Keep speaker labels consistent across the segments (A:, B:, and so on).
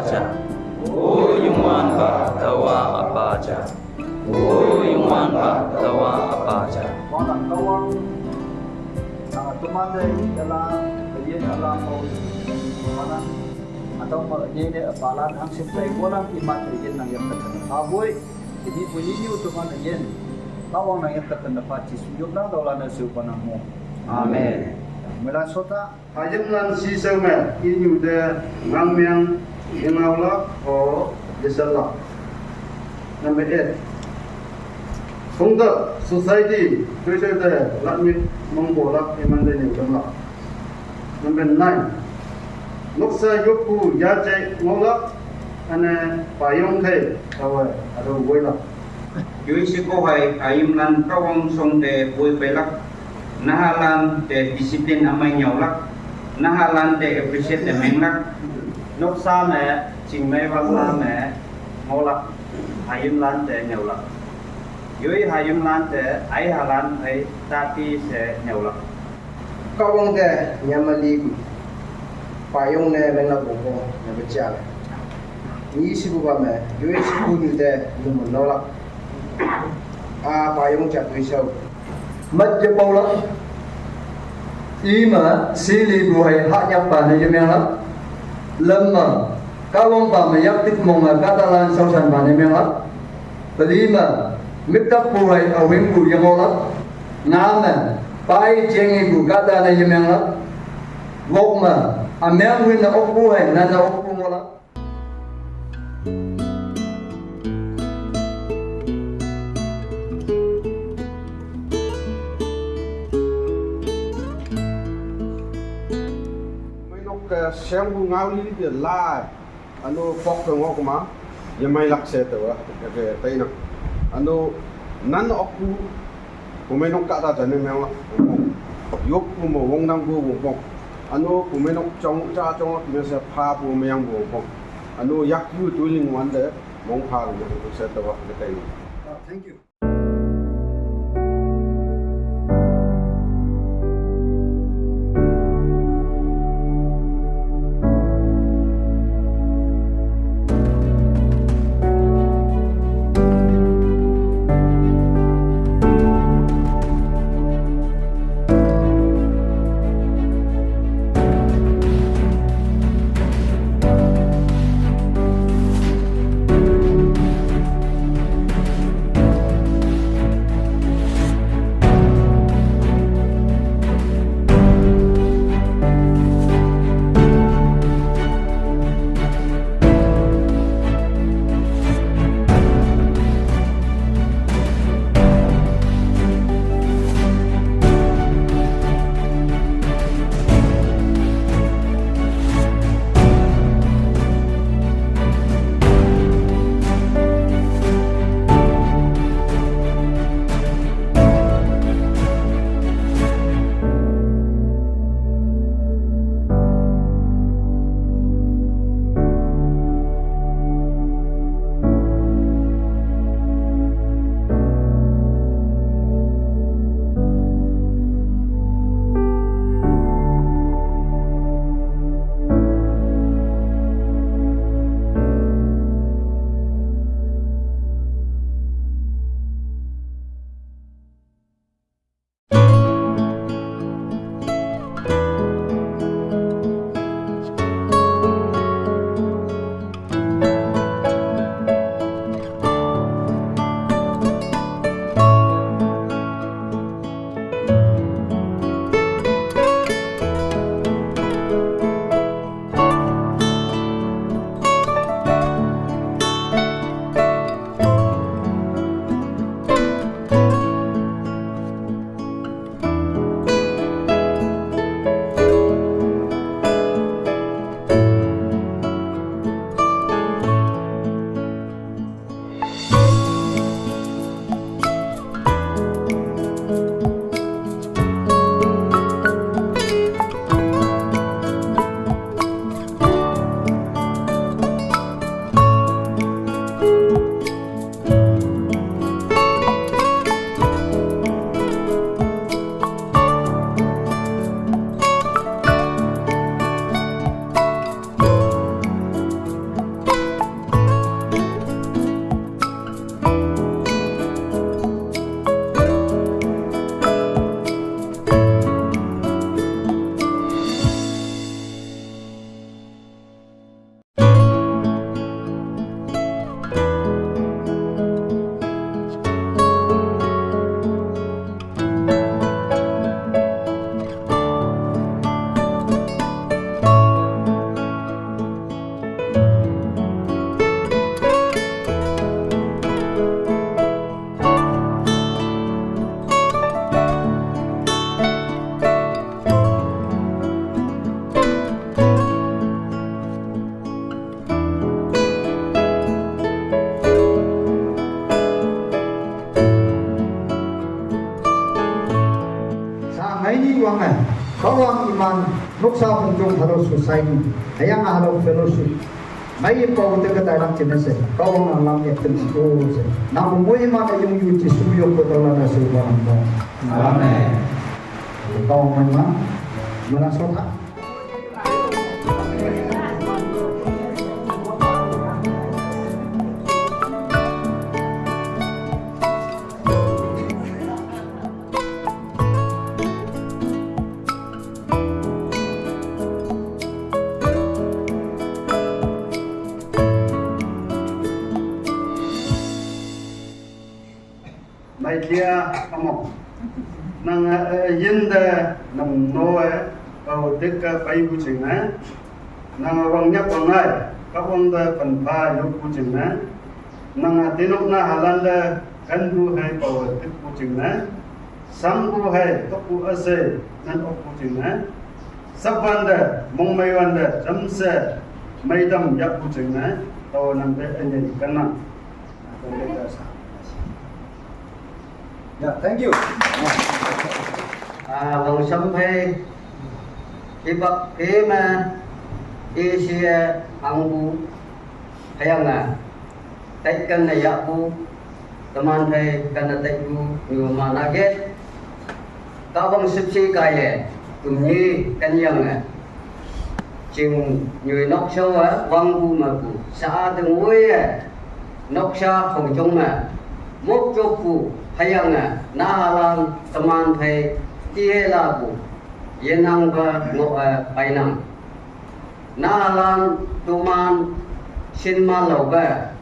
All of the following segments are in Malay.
A: apaja. O Yungwan Ba Tawa apaja. O Yungwan Ba Tawa apaja.
B: Walang kawang tumaday dalam kajian alam mau mana atau ini apalan ang simpleng walang imat kajian nang yang terkena aboy jadi bunyi untuk mana yen tawang nang yang terkena pacis yuk na dolan nasi panamu. Amin. Melan sota
C: Ayam lan si semen ini udah ngamyang yang awal oh diselak. Number 8. Fungda society pressure the latmit mongbolak iman deni udah. Number 9. Noksa yoku yaje ngolak ane payong kai awal ada boilak.
D: Yui si kohai ayam lan kawang song te boy pelak nahalan te disiplin amai nyaulak nahalan te appreciate te menglak
B: noksa me cingmei wasa me ngolak hayum lan te nyaulak. Yui hayum lan te ai halan ai tapi se nyaulak.
E: Kawang de nyamali payung ne menga bongo na bechale ni sibu ba me yoi sibu ni de no nolak a payung cha tuisau
F: Madya Paula Ima sili buhay haknya pa na yumela Lama Kawang pa mayaktik mga katalan sausan pa na yumela Palima Miktak buhay awing bu yung olak Ngaman Pai jengi bu kata na yumela Wokma Amyang win na okbuhay na na okbung olak
C: Siang ngau ni dia la anu pok ngok ma ya mai lak se to ke tai nak anu nan okku kumenok ka ta jane meng yok ku mo wong nang bu wong anu kumenok chong cha chong me se pha bu me yang bu wong anu yak yu tu ling wan de mong pha lu se to ke tai.
B: Thank you. lang iman nuksa punjung halo society ayang halo fellowship mai pau te ka nak chinese kau na lam ek tin ko se na mo iman ayung yu chi suyo ko tala na su ba amen kau mana mana sota
G: mai dia kamu nang yenda nang noe au deka pai kucingna nang wangnya pangai kawang da panpa yuk kucingna nang tinuk na halanda kandu hai pau tek kucingna sambu hai toku ase nan ok kucingna sabanda mongmaiwanda jamse maidam yak kucingna tau nang te enjadi kana
B: yeah, thank you.
E: Vòng sông phê cái bậc cái mà Asia ang bu kaya nga tay kan na yapu teman phê kan na tay bu nhiều mà na get ta vòng sip si kaya tụm nhi kan yang nga chừng người nóc sâu á vong bu mà bu xã từng muối nóc sa phòng chung mà mốc chốt bu kaya nga nahalang teman phê tihe lagu yenang ba ngo painang nahalang tuman sinma loba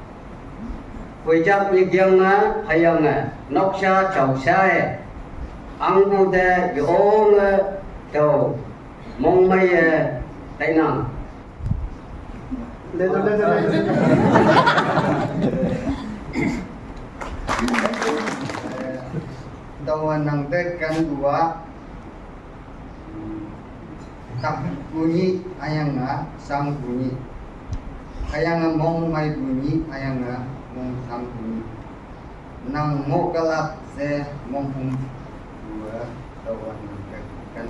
E: kujap nyigyang nga kaya nga noksha chawshae ang bude yong to mong may tainang
F: Dawan ng tekan dua tak bunyi ayang nga sang bunyi ayang nga mong may bunyi ayang nga mong sang bunyi nang mo kalap se mong dua dawan ng tekan.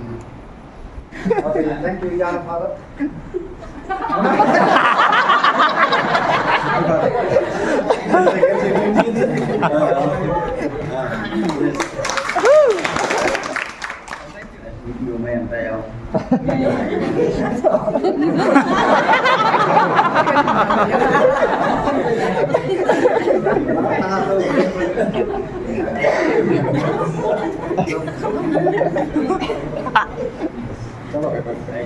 B: Okay, thank you, Yana Father.
D: Video main tayo.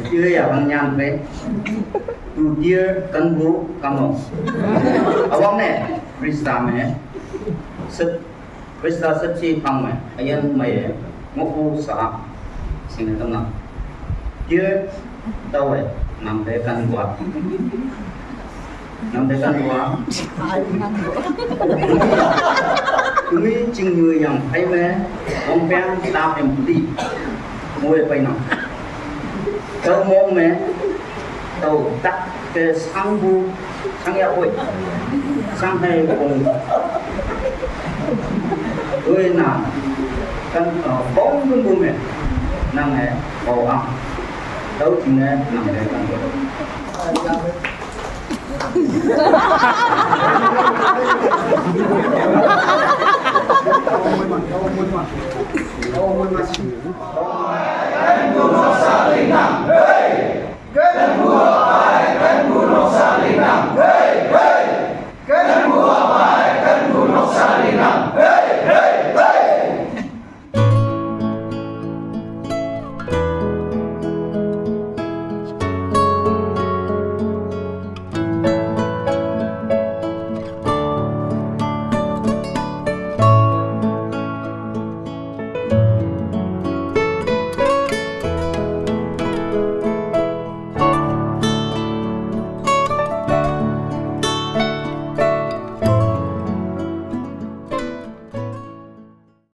D: Chưa ya bang nyam pe. Tu dia kan bu kamu. Awam ne Krista me. Set Krista set si pang me. Ayan me ngoku sa sing tengah. Dia tahu nam pe kan buat. Nam pe kan buat. Kami ching người yang thấy me. Ông pe ta em đi. Muaไปnào. Kau mau me, tau tak ke sangbu, sang ya oi, sampai kong, oi na, kan bong pun bu me, nang bau am, tau cina nang kan.
B: Oh,